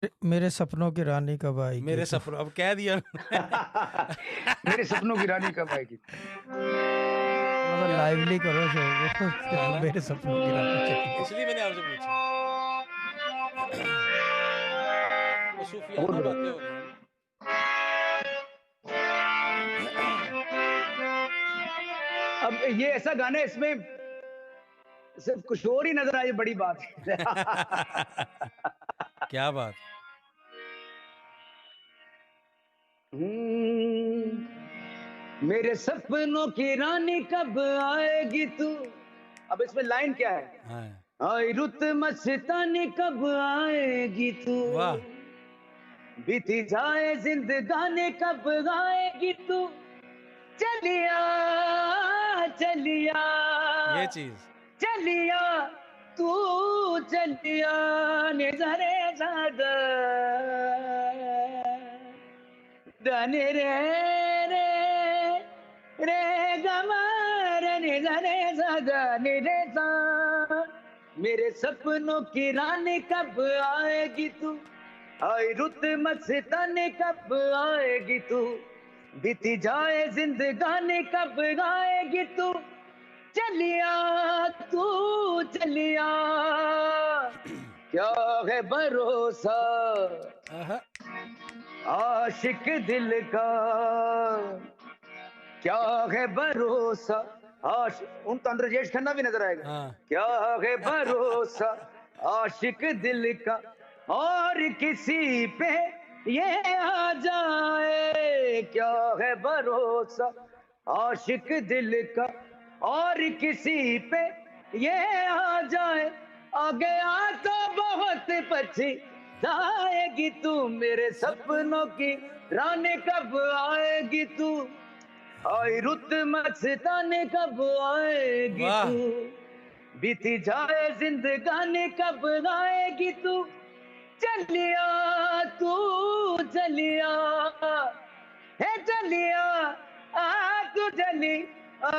मेरे सपनों की रानी कब आएगी मेरे तू। सपनों, अब कह दिया मेरे सपनों की रानी कब आएगी। थोड़ा सा क्या लाइवली करो शो को है ना, मेरे सपनों की रानी चली गई। इसलिए मैंने आपसे पूछा। वो और सूफियाना बातें बताओ। हो रही हैं ना। अब ये ऐसा गाना है, इसमें सिर्फ कुछ और ही नजर आए, बड़ी बात है। क्या बात। मेरे सपनों की रानी कब आएगी तू। अब इसमें लाइन क्या है, हाँ, आई रुत मस्तानी कब आएगी तू, वाह, बीती जाए जिंदगानी कब आएगी तू, चलिया चलिया ये चीज। चलिया तू, चलिया निजरे सागर धनी रे रे रे गमर निजरे सागर रे सा। मेरे सपनों की रानी कब आएगी तू, आई रुत मस्तानी कब आएगी तू, बीती जाए जिंदगानी कब आएगी तू, चलिया तू चलिया। क्या है भरोसा आहा, आशिक दिल का, क्या है भरोसा उन तो अंदर जेठ खन्ना भी नजर आएगा। हाँ। क्या है भरोसा आशिक दिल का, और किसी पे ये आ जाए, क्या है भरोसा आशिक दिल का, और किसी पे ये आ जाए, आ गया तो बहुत पछताएगी तू, मेरे सपनों की रानी कब आएगी तू, आई रुत मस्तानी कब आएगी वाह, तू, बीती जाए जिंदगानी कब आएगी तू, चलिया तू चलिया, हे चलिया आ तू चली आ